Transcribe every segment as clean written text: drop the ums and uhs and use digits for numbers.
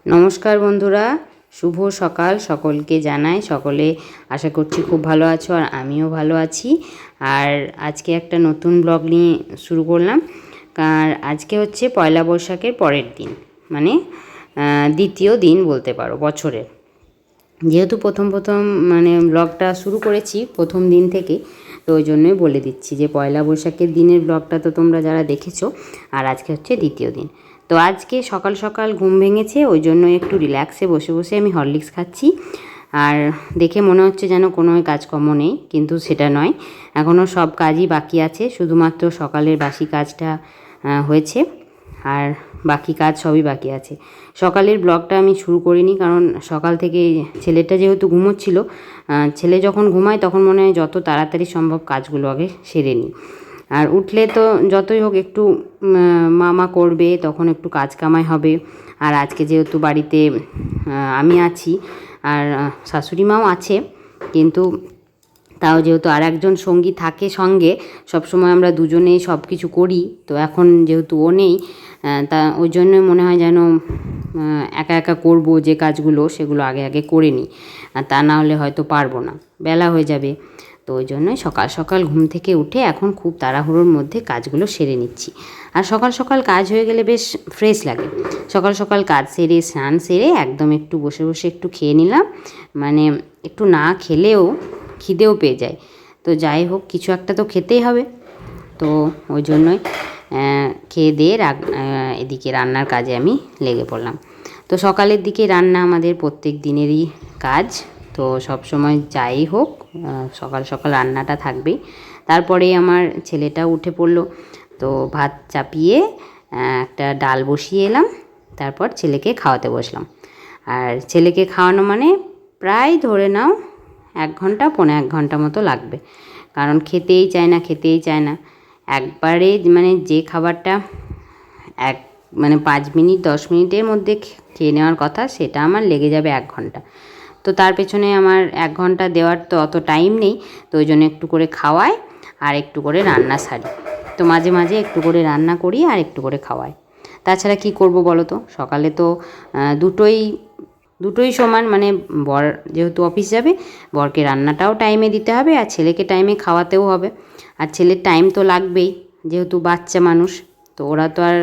নমস্কার বন্ধুরা, শুভ সকাল সকলকে জানাই। সকলে আশা করছি খুব ভালো আছো, আর আমিও ভালো আছি। আর আজকে একটা নতুন ব্লগ নিয়ে শুরু করলাম। আর আজকে হচ্ছে পয়লা বৈশাখের পরের দিন, মানে দ্বিতীয় দিন বলতে পারো বছরের। যেহেতু প্রথম মানে ব্লগটা শুরু করেছি প্রথম দিন থেকে, তো ওই জন্যই বলে দিচ্ছি যে পয়লা বৈশাখের দিনের ব্লগটা তো তোমরা যারা দেখেছো, আর আজকে হচ্ছে দ্বিতীয় দিন। তো আজকে সকাল সকাল ঘুম ভেঙেছে, ওই জন্য একটু রিল্যাক্সে বসে বসে আমি হরলিক্স খাচ্ছি। আর দেখে মনে হচ্ছে যেন কোনো কাজকর্ম নেই, কিন্তু সেটা নয়। এখনও সব কাজই বাকি আছে, শুধুমাত্র সকালের বাসি কাজটা হয়েছে, আর বাকি কাজ সবই বাকি আছে। সকালের ব্লগটা আমি শুরু করিনি, কারণ সকাল থেকে ছেলেটা যেহেতু ঘুমোচ্ছিল, ছেলে যখন ঘুমায় তখন মনে হয় যত তাড়াতাড়ি সম্ভব কাজগুলো আগে সেরে নিই। আর উঠলে তো যতই হোক একটু মামা করবে, তখন একটু কাজ কামাই হবে। আর আজকে যেহেতু বাড়িতে আমি আছি, আর শাশুড়ি মাও আছে, কিন্তু তাও যেহেতু আর একজন সঙ্গী থাকে সঙ্গে, সবসময় আমরা দুজনেই সব কিছু করি। তো এখন যেহেতু ও নেই, তা ওই জন্য মনে হয় যেন একা একা করব যে কাজগুলো, সেগুলো আগে আগে করে নিই, আর তা না হলে হয়তো পারবো না, বেলা হয়ে যাবে। তো ওই জন্যই সকাল সকাল ঘুম থেকে উঠে এখন খুব তাড়াহুড়োর মধ্যে কাজগুলো সেরে নিচ্ছি। আর সকাল সকাল কাজ হয়ে গেলে বেশ ফ্রেশ লাগে। সকাল সকাল কাজ সেরে স্নান সেরে একদম একটু বসে বসে একটু খেয়ে নিলাম, মানে একটু না খেলেও খিদেও পেয়ে যায়। তো যাই হোক, কিছু একটা তো খেতেই হবে। তো ওই জন্যই খেয়ে দিয়ে এদিকে রান্নার কাজে আমি লেগে পড়লাম। তো সকালের দিকে রান্না আমাদের প্রত্যেক দিনেরই কাজ। তো সব সময় যাই হোক, সকাল সকাল রান্নাটা থাকবেই। তারপরেই আমার ছেলেটা উঠে পড়লো, তো ভাত চাপিয়ে একটা ডাল বসিয়ে এলাম। তারপর ছেলেকে খাওয়াতে বসলাম। আর ছেলেকে খাওয়ানো মানে প্রায় ধরে নাও 1 ঘন্টা, 1.25 ঘন্টা মতো লাগবে, কারণ খেতেই চায় না। একবারে মানে যে খাবারটা মানে 5 মিনিট 10 মিনিটের মধ্যে খেয়ে নেওয়ার কথা, সেটা আমার লেগে যাবে 1 ঘন্টা। তো তার পেছনে আমার 1 ঘন্টা দেওয়ার তো অত টাইম নেই। তো ওই জন্য একটু করে খাওয়াই আর একটু করে রান্না সারি। তো মাঝে মাঝে একটু করে রান্না করি আর একটু করে খাওয়াই। তাছাড়া কি করব বলো তো, সকালে তো দুটোই সমান, মানে বর যেহেতু অফিস যাবে, বরকে রান্নাটাও টাইমে দিতে হবে, আর ছেলেকে টাইমে খাওয়াতেও হবে। আর ছেলের টাইম তো লাগবেই, যেহেতু বাচ্চা মানুষ। তো ওরা তো আর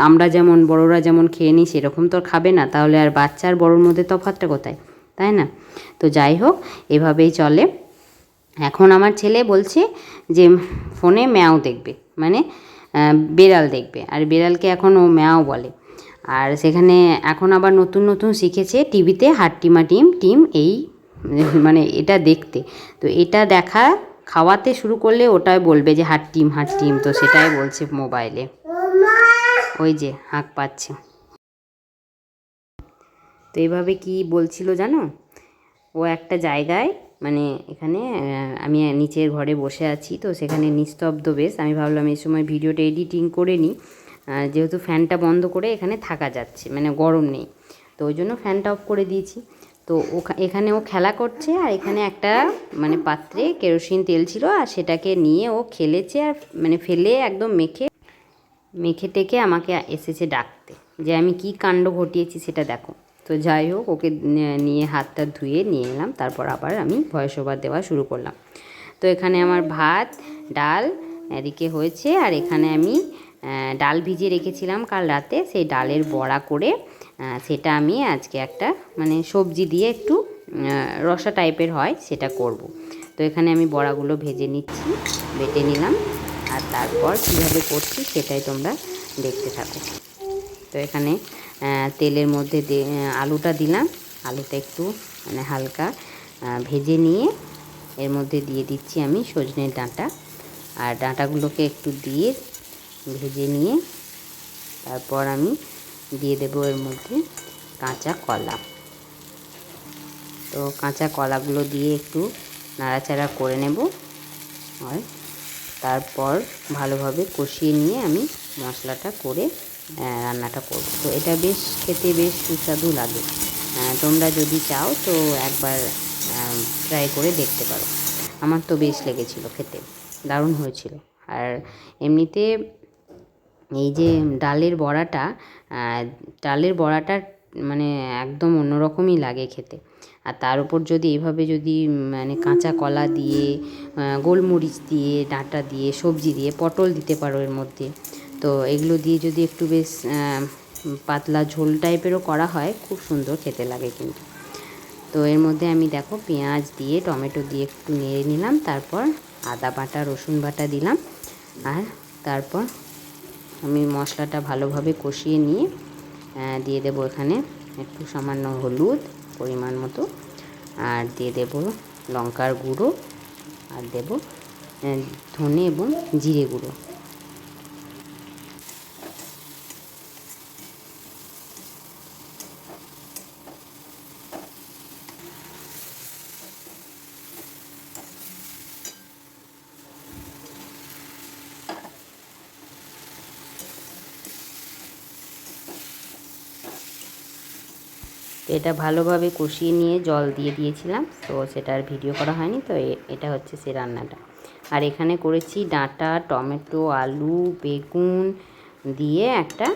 আমরা যেমন বড়রা যেমন খেয়ে নিই সেরকম তো আর খাবে না, তাহলে আর বাচ্চা আর বড়োর মধ্যে তফাৎটা কোথায়, তাই না? তো যাই হোক, এভাবেই চলে। এখন আমার ছেলে বলছে যে ফোনে ম্যাও দেখবে, মানে বেড়াল দেখবে, আর বেড়ালকে এখন ও ম্যাও বলে। আর সেখানে এখন আবার নতুন নতুন শিখেছে টিভিতে হাট্টিমা টিম টিম, এই মানে এটা দেখতে। তো এটা দেখা খাওয়াতে শুরু করলে ওটাই বলবে যে হাট্টিম হাট্টিম, তো সেটাই বলছে মোবাইলে। ওই যে হাঁক পাচ্ছে। তো এইভাবে কি বলছিল জানো, ও একটা জায়গায়, মানে এখানে আমি নিচের ঘরে বসে আছি, তো সেখানে নিস্তব্ধ বেশ। আমি ভাবলাম এই সময় ভিডিওটা এডিটিং করে নিই, যেহেতু ফ্যানটা বন্ধ করে এখানে থাকা যাচ্ছে, মানে গরম নেই, তো ওই জন্য ফ্যানটা অফ করে দিয়েছি। তো এখানে ও খেলা করছে, আর এখানে একটা মানে পাত্রে কেরোসিন তেল ছিল, আর সেটাকে নিয়ে ও খেলেছে, আর মানে ফেলে একদম মেখে মেখে টেকে আমাকে এসেছে ডাকতে, যে আমি কি কাণ্ড ঘটিয়েছি সেটা দেখো। তো যাই হোক, ওকে নিয়ে হাতটা ধুয়ে নিয়ে এলাম, তারপর আবার আমি ভয়েস ওভার দেওয়া শুরু করলাম। তো এখানে আমার ভাত ডাল এদিকে হয়েছে, আর এখানে আমি ডাল ভিজিয়ে রেখেছিলাম কাল রাতে, সেই ডালের বড়া করে সেটা আমি আজকে একটা মানে সবজি দিয়ে একটু রসা টাইপের হয় সেটা করব। তো এখানে আমি বড়াগুলো ভেজে নিচ্ছি, বেটে নিলাম, আর তারপর কীভাবে করছি সেটাই তোমরা দেখতে থাকো। তো এখানে তেলের মধ্যে আলুটা দিলাম, আলুটা একটু মানে হালকা ভেজে নিয়ে এর মধ্যে দিয়ে দিচ্ছি আমি সজনের ডাঁটা, আর ডাঁটাগুলোকে একটু দিয়ে ভেজে নিয়ে তারপর আমি দিয়ে দেবো এর মধ্যে কাঁচা কলা। তো কাঁচা কলাগুলো দিয়ে একটু নাড়াচাড়া করে নেব, আর তারপর ভালোভাবে কষিয়ে নিয়ে আমি মশলাটা করে রান্নাটা করব। তো এটা বেশ খেতে বেশ সুস্বাদু লাগে। তোমরা যদি চাও তো একবার ট্রাই করে দেখতে পারো। আমার তো বেশ লেগেছিল খেতে, দারুণ হয়েছিল। আর এমনিতে এই যে ডালের বড়াটা মানে একদম অন্যরকমই লাগে খেতে। আর তার উপর যদি এইভাবে যদি মানে কাঁচা কলা দিয়ে, গোলমরিচ দিয়ে, ডাঁটা দিয়ে, সবজি দিয়ে, পটল দিতে পারো এর মধ্যে, তো এগুলো দিয়ে যদি একটু বেশ পাতলা ঝোল টাইপেরও করা হয়, খুব সুন্দর খেতে লাগে কিন্তু। তো এর মধ্যে আমি দেখো পেঁয়াজ দিয়ে, টমেটো দিয়ে একটু নেড়ে নিলাম, তারপর আদা বাটা, রসুন বাটা দিলাম, আর তারপর আমি মশলাটা ভালোভাবে কষিয়ে নিয়ে দিয়ে দেবো এখানে একটু সামান্য হলুদ পরিমাণ মতো, আর দিয়ে দেবো লঙ্কার গুঁড়ো, আর দেবো ধনে এবং জিরে গুঁড়ো। তো এটা ভালোভাবে কষিয়ে নিয়ে জল দিয়ে দিয়েছিলাম, তো সেটা আর ভিডিও করা হয়নি। তো এটা হচ্ছে সেই রান্নাটা। আর এখানে করেছি ডাঁটা, টমেটো, আলু, বেগুন দিয়ে একটা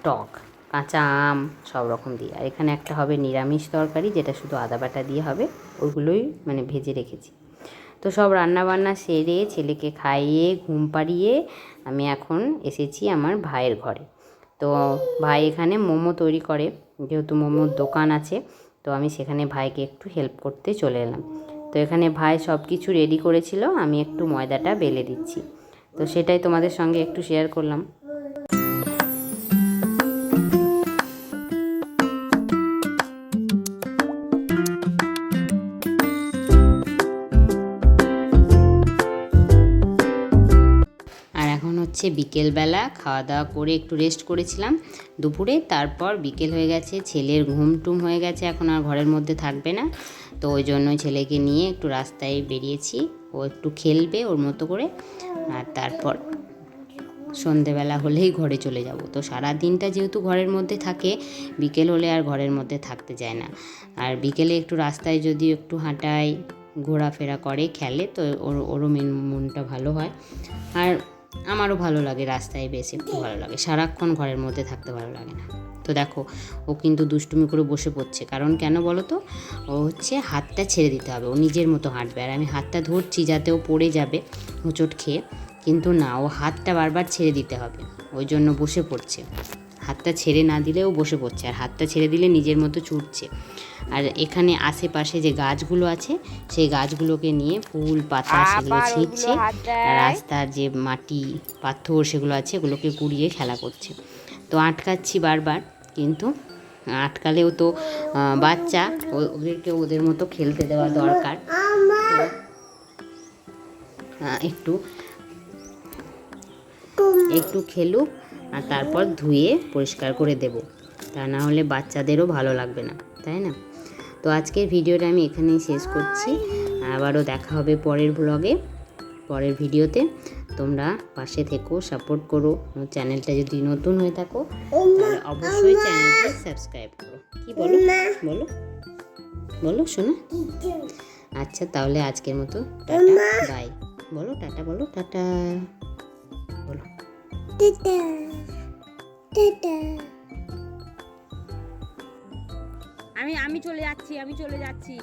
টক, কাঁচা আম সব রকম দিয়ে। আর এখানে একটা হবে নিরামিষ তরকারি, যেটা শুধু আদা বাটা দিয়ে হবে, ওইগুলোই মানে ভেজে রেখেছি। তো সব রান্নাবান্না সেরে ছেলেকে খাইয়ে ঘুম পাড়িয়ে আমি এখন এসেছি আমার ভাইয়ের ঘরে। তো ভাই এখানে মোমো তৈরি করে, যেহেতু মোমোর দোকান আছে, তো আমি সেখানে ভাইকে একটু হেল্প করতে চলে এলাম। তো এখানে ভাই সব কিছু রেডি করেছিল, আমি একটু ময়দাটা বেলে দিচ্ছি। তো সেটাই তোমাদের সঙ্গে একটু শেয়ার করলাম। হচ্ছে বিকেলবেলা খাওয়া দাওয়া করে একটু রেস্ট করেছিলাম দুপুরে, তারপর বিকেল হয়ে গেছে, ছেলের ঘুম টুম হয়ে গেছে, এখন আর ঘরের মধ্যে থাকবে না। তো ওই জন্যই ছেলেকে নিয়ে একটু রাস্তায় বেরিয়েছি, ও একটু খেলবে ওর মতো করে, আর তারপর সন্ধেবেলা হলেই ঘরে চলে যাব। তো সারা দিনটা যেহেতু ঘরের মধ্যে থাকে, বিকেল হলে আর ঘরের মধ্যে থাকতে চায় না। আর বিকেলে একটু রাস্তায় যদি একটু হাঁটায়, ঘোরাফেরা করে, খেলে, তো ওরও মনটা ভালো হয়। আর আমারও ভালো লাগে, রাস্তায় বেশ একটু ভালো লাগে, সারাক্ষণ ঘরের মধ্যে থাকতে ভালো লাগে না। তো দেখো ও কিন্তু দুষ্টুমি করে বসে পড়ছে, কারণ কেন বলো তো, ও হচ্ছে হাতটা ছেড়ে দিতে হবে, ও নিজের মতো হাঁটবে। আর আমি হাতটা ধরছি যাতে ও পড়ে যাবে হোঁচট খেয়ে, কিন্তু না, ও হাতটা বারবার ছেড়ে দিতে হবে, ওই জন্য বসে পড়ছে। হাতটা ছেড়ে না দিলেও বসে পড়ছে, আর হাতটা ছেড়ে দিলে নিজের মতো ছুটছে। আর এখানে আশেপাশে যে গাছগুলো আছে, সেই গাছগুলোকে নিয়ে ফুল পাতা সেগুলো ছিঁড়ছে, আর রাস্তার যে মাটি পাথর সেগুলো আছে, এগুলোকে কুড়িয়ে খেলা করছে। তো আটকাচ্ছি বারবার, কিন্তু আটকালেও তো বাচ্চা, ওদেরকে ওদের মতো খেলতে দেওয়া দরকার। একটু একটু খেলুক, আর তারপর ধুয়ে পরিষ্কার করে দেব, তা না হলে বাচ্চাদেরও ভালো লাগবে না, তাই না? তো আজকের ভিডিওটা আমি এখানেই শেষ করছি, আবারও দেখা হবে পরের ব্লগে, পরের ভিডিওতে। তোমরা পাশে থেকো, সাপোর্ট করো, চ্যানেলটা যদি নতুন হয়ে থাকো তাহলে অবশ্যই চ্যানেলটি সাবস্ক্রাইব করো। কি বলো বলো বলো শোনো? আচ্ছা, তাহলে আজকের মতো টাটা বাই বলো, টাটা বলো, টাটা বলো, টাটা টাটা। আমি চলে যাচ্ছি।